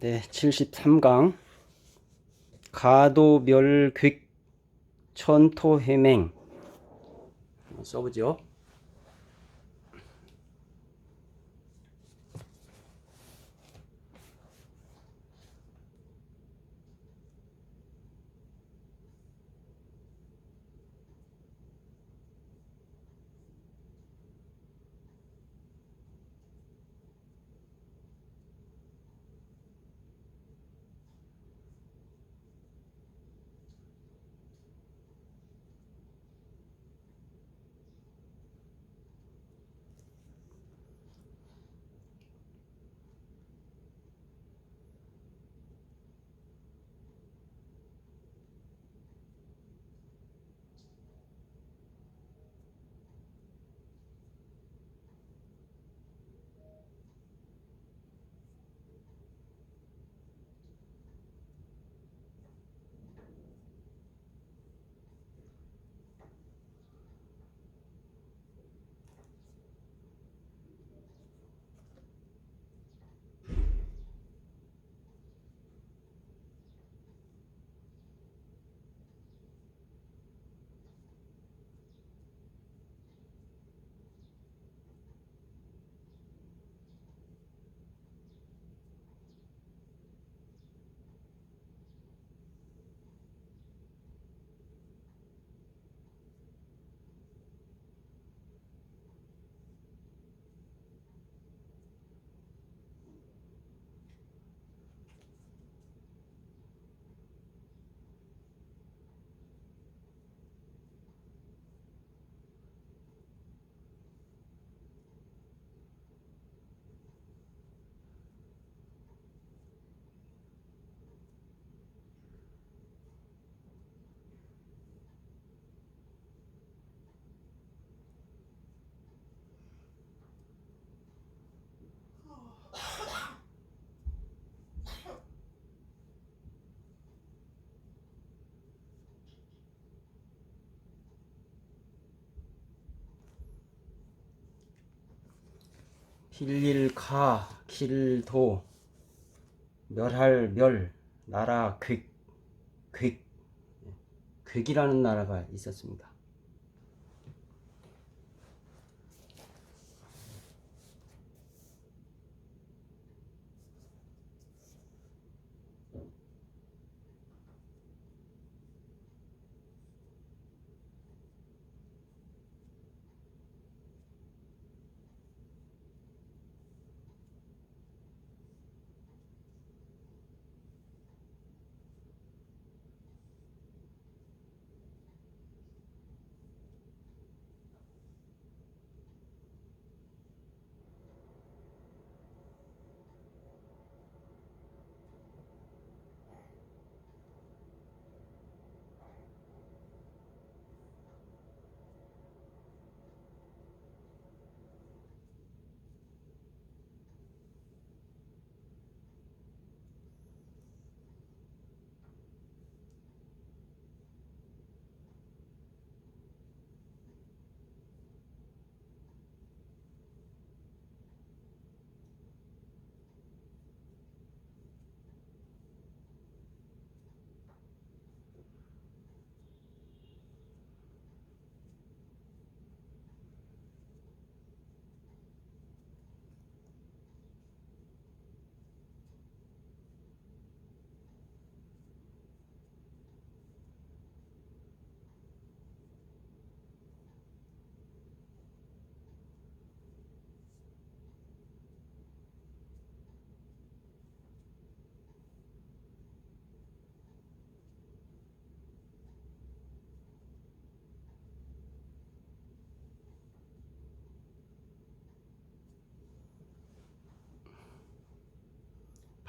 네, 73강 가도멸귀 천토해맹 써보죠. 필일가 길도 멸할 멸 나라 괴이라는 나라가 있었습니다.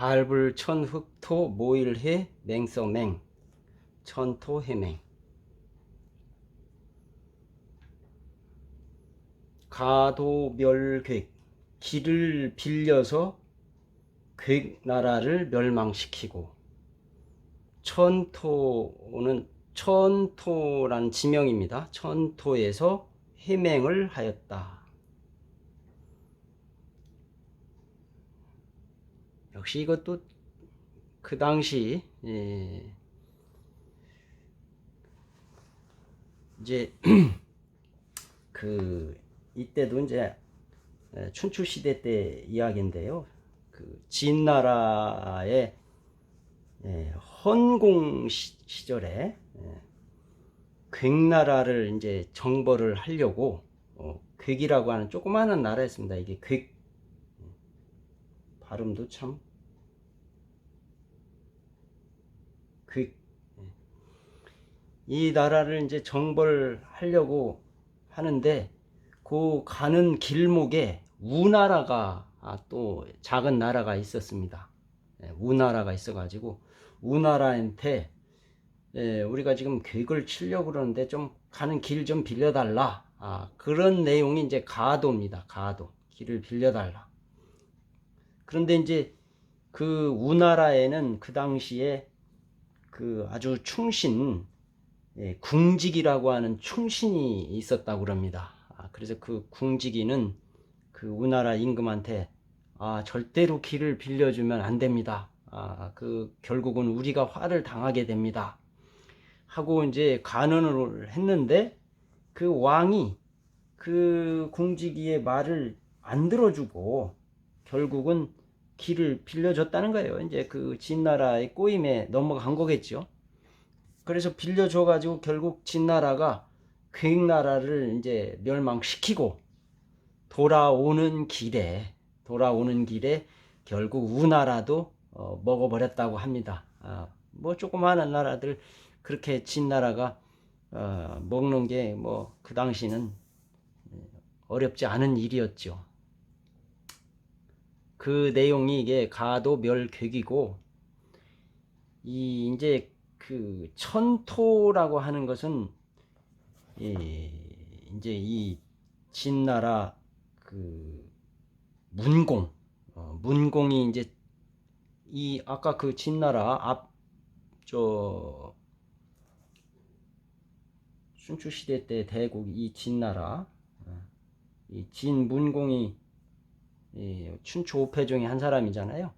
발불천흑토 모일해 맹서맹 천토해맹 가도멸괴 길을 빌려서 괴나라를 멸망시키고 천토는 천토란 지명입니다. 천토에서 해맹을 하였다. 역시 이것도 그 당시 이제 그 이때도 이제 춘추 시대 때 이야기인데요. 그 진나라의 헌공 시절에 괭나라를 이제 정벌을 하려고 괭이라고 하는 조그마한 나라였습니다. 이게 괭 발음도 참 괭. 이 나라를 이제 정벌하려고 하는데 그 가는 길목에 우나라가 또 작은 나라가 있었습니다. 우나라가 있어가지고 우나라한테 우리가 지금 괭을 치려고 그러는데 좀 가는 길 좀 빌려달라. 그런 내용이 이제 가도입니다. 가도. 길을 빌려달라. 그런데 이제 그 우나라에는 그 당시에 그 아주 충신, 궁직이라고 하는 충신이 있었다고 그럽니다. 그래서 그 궁직이는 그 우나라 임금한테 절대로 길을 빌려주면 안 됩니다. 그 결국은 우리가 화를 당하게 됩니다. 하고 이제 간언을 했는데 그 왕이 그 궁직이의 말을 안 들어주고 결국은 길을 빌려줬다는 거예요. 이제 그 진나라의 꼬임에 넘어간 거겠죠. 그래서 빌려줘가지고 결국 진나라가 괭나라를 이제 멸망시키고 돌아오는 길에 결국 우나라도 먹어버렸다고 합니다. 뭐 조그마한 나라들 그렇게 진나라가 먹는 게 뭐 그 당시는 어렵지 않은 일이었죠. 그 내용이 이게 가도 멸객이고 이제 그 천토라고 하는 것은 이제 이 진나라 그 문공이 이제 이 아까 그 진나라 춘추 시대 때 대국 이 진나라 이 진문공이 춘추 5패 중에 한 사람이잖아요.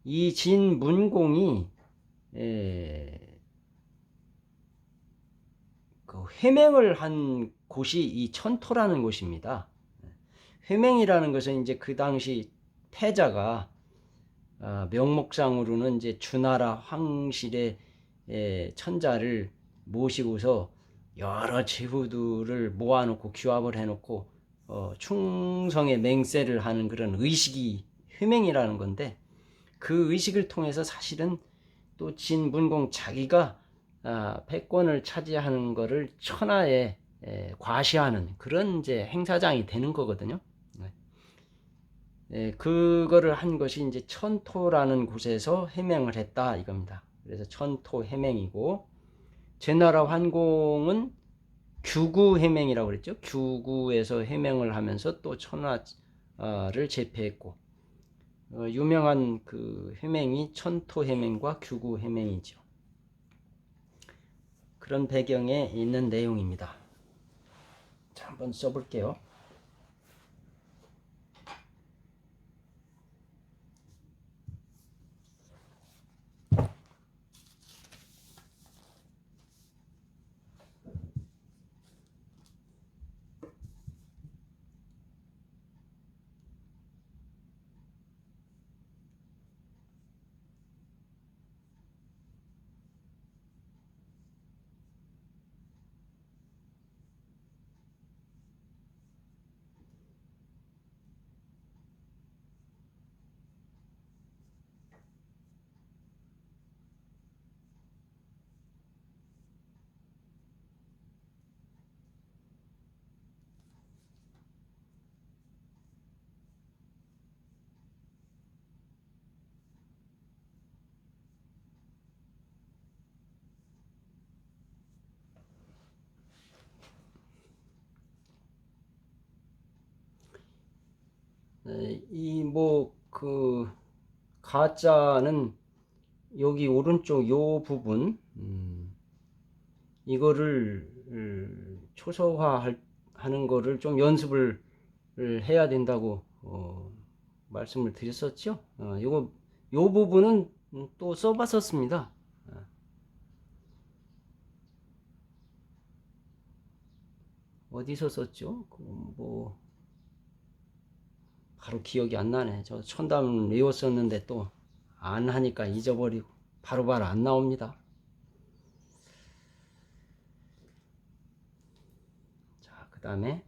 이 진문공이 그 회맹을 한 곳이 이 천토라는 곳입니다. 회맹이라는 것은 이제 그 당시 태자가 명목상으로는 이제 주나라 황실의 천자를 모시고서 여러 제후들을 모아놓고 규합을 해놓고 충성의 맹세를 하는 그런 의식이 회맹이라는 건데 그 의식을 통해서 사실은 또 진문공 자기가 패권을 차지하는 것을 천하에 과시하는 그런 이제 행사장이 되는 거거든요. 그거를 한 것이 이제 천토라는 곳에서 해명을 했다 이겁니다. 그래서 천토 해명이고 제나라 환공은 규구 해명이라고 그랬죠. 규구에서 해명을 하면서 또 천하를 제패했고 유명한 그 해명이 천토 해명과 규구 해명이죠. 그런 배경에 있는 내용입니다. 자, 한번 써볼게요. 이 뭐 그 가짜는 여기 오른쪽 요 부분 이거를 초서화 하는 거를 좀 연습을 해야 된다고 말씀을 드렸었죠. 요 부분은 또 써봤었습니다. 어디서 썼죠? 뭐 바로 기억이 안 나네. 저 천담 외웠었는데 또 안 하니까 잊어버리고 바로바로 안 나옵니다. 자, 그 다음에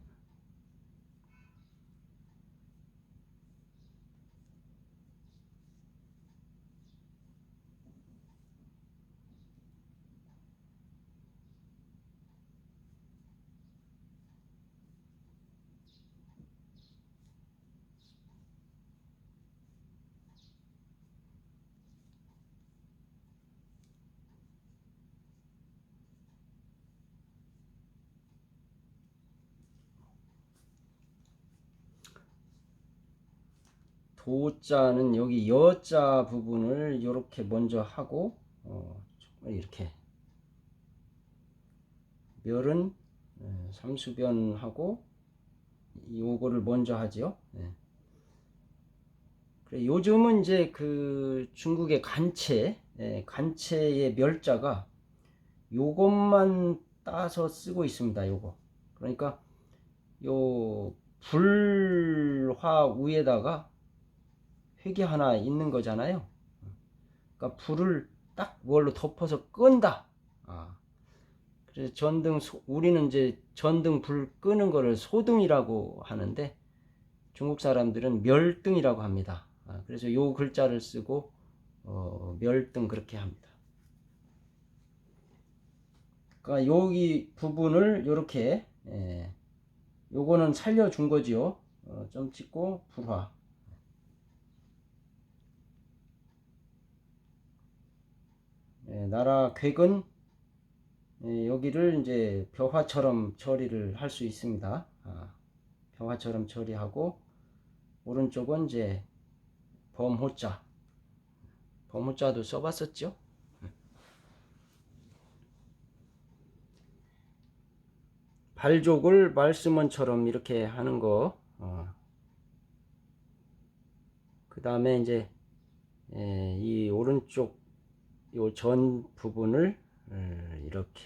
도자는 여기 여자 부분을 이렇게 먼저 하고 이렇게 멸은 삼수변하고 요거를 먼저 하죠. 그래, 요즘은 이제 그 중국의 간체의 멸자가 요것만 따서 쓰고 있습니다. 요거. 그러니까 요 불화 위에다가 획이 하나 있는 거잖아요. 그러니까 불을 딱 뭘로 덮어서 끈다. 그래서 우리는 이제 전등 불 끄는 거를 소등이라고 하는데 중국 사람들은 멸등이라고 합니다. 그래서 요 글자를 쓰고 멸등 그렇게 합니다. 그러니까 여기 부분을 이렇게 요거는 살려준 거지요. 점 찍고 불화. 나라 객은 여기를 이제 벼화처럼 처리를 할 수 있습니다. 벼화처럼 처리하고 오른쪽은 이제 범호자. 범호자도 써봤었죠. 발족을 말씀원처럼 이렇게 하는 거. 그 다음에 이제 이 오른쪽 요 전 부분을 이렇게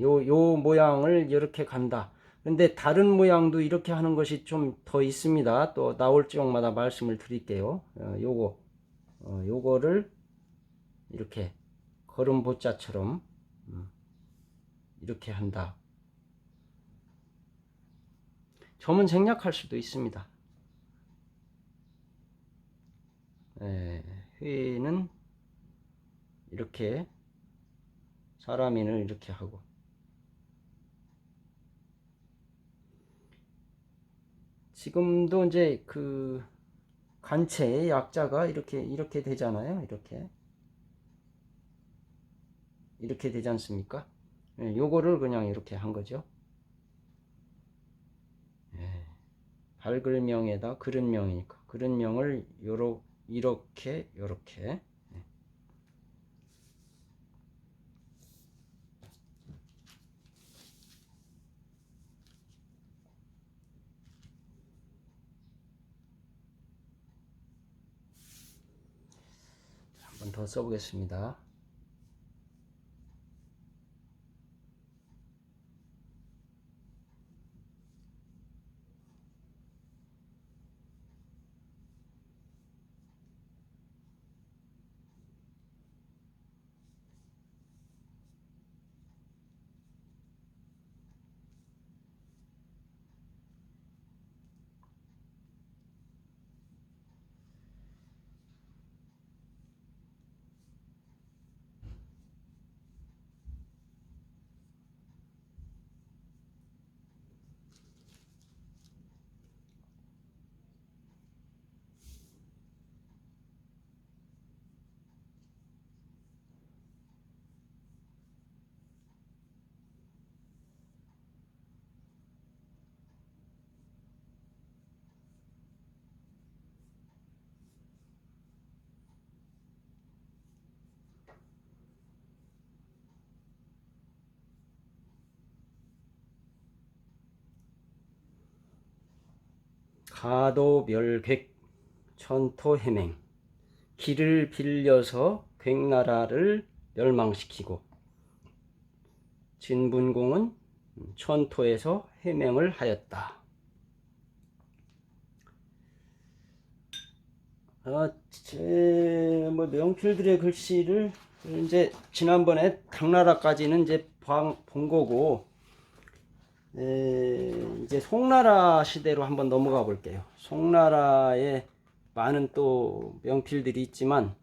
요 모양을 이렇게 간다. 근데 다른 모양도 이렇게 하는 것이 좀 더 있습니다. 또 나올 지역마다 말씀을 드릴게요. 요거를 이렇게 걸음보자처럼 이렇게 한다. 점은 생략할 수도 있습니다. 회는 이렇게 사람인을 이렇게 하고 지금도 이제 그 간체의 약자가 이렇게 되잖아요. 이렇게 되지 않습니까? 요거를 그냥 이렇게 한 거죠. 밝을명에다 그릇명이니까 그릇명을 이렇게 한 번 더 써보겠습니다. 가도멸객 천토해맹 길을 빌려서 괭나라를 멸망시키고 진분공은 천토에서 해명을 하였다. 뭐 명필들의 글씨를 이제 지난번에 당나라까지는 이제 본 거고, 이제 송나라 시대로 한번 넘어가 볼게요. 송나라에 많은 또 명필들이 있지만,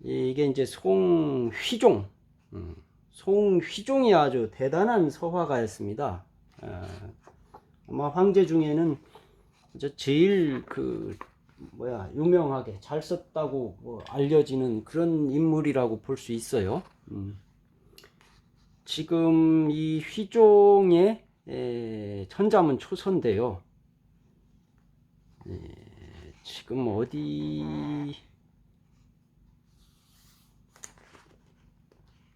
이게 이제 송휘종, 송휘종이 아주 대단한 서화가였습니다. 아마 황제 중에는 제일 유명하게 잘 썼다고 뭐 알려지는 그런 인물이라고 볼 수 있어요. 지금 이 휘종의 천자문 초서인데요. 지금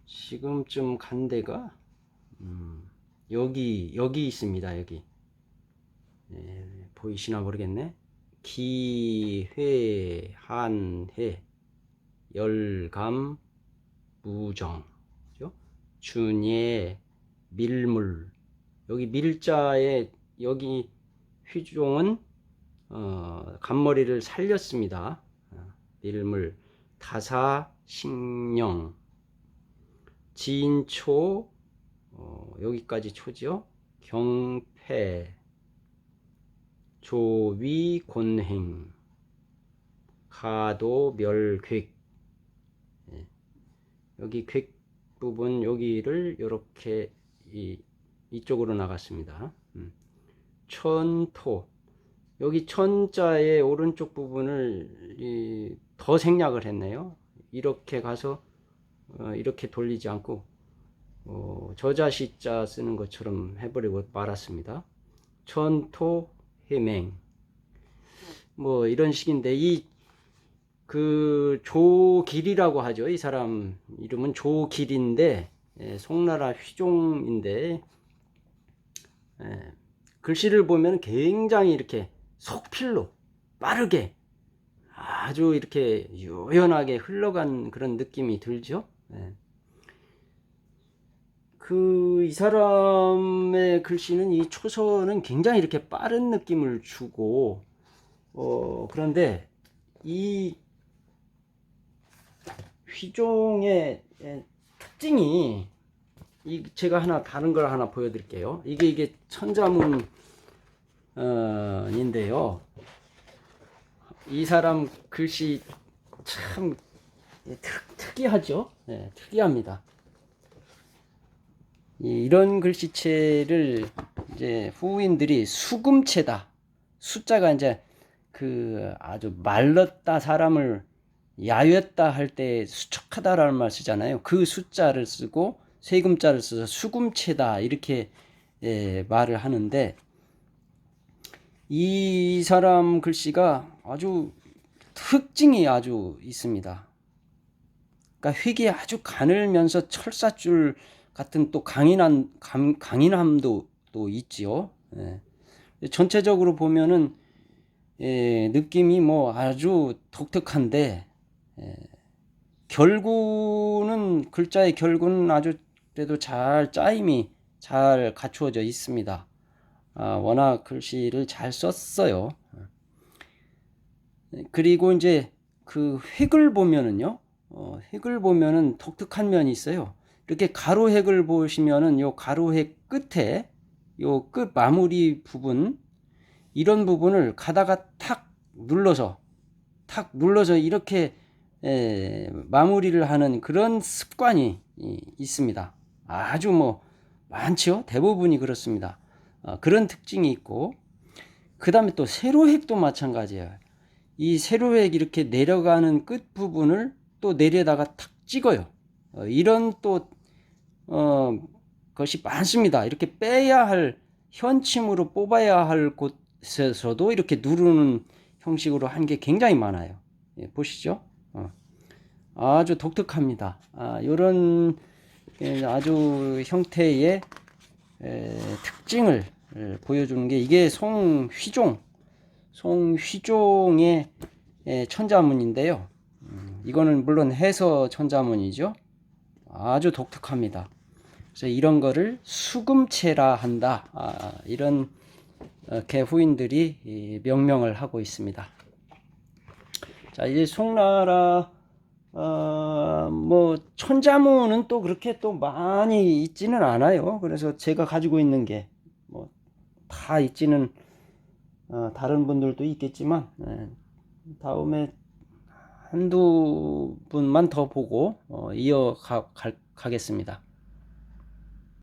지금쯤 간 데가 여기 있습니다. 여기 보이시나 모르겠네. 기회, 한해, 열감, 무정, 준예, 밀물. 여기 밀자에 여기 휘종은 간머리를 살렸습니다. 밀물, 다사, 식령, 진초, 여기까지 초죠. 경패, 조위, 곤행, 가도, 멸괴. 여기 객 부분 여기를 이렇게 이쪽으로 나갔습니다. 천토, 여기 천자의 오른쪽 부분을 더 생략을 했네요. 이렇게 가서 이렇게 돌리지 않고 저자시자 쓰는 것처럼 해버리고 말았습니다. 천토 해맹, 뭐 이런 식인데, 조길이라고 하죠. 이 사람 이름은 조길인데, 송나라 휘종인데, 글씨를 보면 굉장히 이렇게 속필로 빠르게 아주 이렇게 유연하게 흘러간 그런 느낌이 들죠. 이 사람의 글씨는, 이 초서는 굉장히 이렇게 빠른 느낌을 주고, 그런데 이 휘종의 특징이, 제가 다른 걸 하나 보여드릴게요. 이게 천자문인데요. 이 사람 글씨 참 특이하죠. 특이합니다. 이런 글씨체를 이제 후인들이 수금체다. 숫자가 이제 아주 말렀다, 사람을 야였다 할 때 수척하다라는 말 쓰잖아요. 그 숫자를 쓰고 세금자를 써서 수금체다, 이렇게 말을 하는데, 이 사람 글씨가 아주 특징이 아주 있습니다. 그러니까 획이 아주 가늘면서 철사줄 같은 또 강인함도 또 있지요. 전체적으로 보면은 느낌이 뭐 아주 독특한데, 글자의 결구는 아주 그래도 짜임이 잘 갖추어져 있습니다. 워낙 글씨를 잘 썼어요. 그리고 이제 획을 보면은요, 획을 보면은 독특한 면이 있어요. 이렇게 가로획을 보시면은 요 가로획 끝에 요 끝 마무리 부분, 이런 부분을 가다가 탁 눌러서 이렇게 마무리를 하는 그런 습관이 있습니다. 아주 뭐 많죠. 대부분이 그렇습니다. 그런 특징이 있고, 그 다음에 또 세로획도 마찬가지예요. 이 세로획 이렇게 내려가는 끝 부분을 또 내려다가 탁 찍어요. 이런 또 것이 많습니다. 이렇게 빼야 할, 현침으로 뽑아야 할 곳에서도 이렇게 누르는 형식으로 한 게 굉장히 많아요. 보시죠. 아주 독특합니다. 이런 아주 형태의 특징을 보여주는 게, 이게 송휘종의 천자문인데요. 이거는 물론 해서 천자문이죠. 아주 독특합니다. 그래서 이런 거를 수금체라 한다. 이런 개후인들이 명명을 하고 있습니다. 자, 이제 송나라 뭐 천자문은 또 그렇게 또 많이 있지는 않아요. 그래서 제가 가지고 있는 게 뭐 다 있지는 다른 분들도 있겠지만 다음에 한두 분만 더 보고 이어가겠습니다.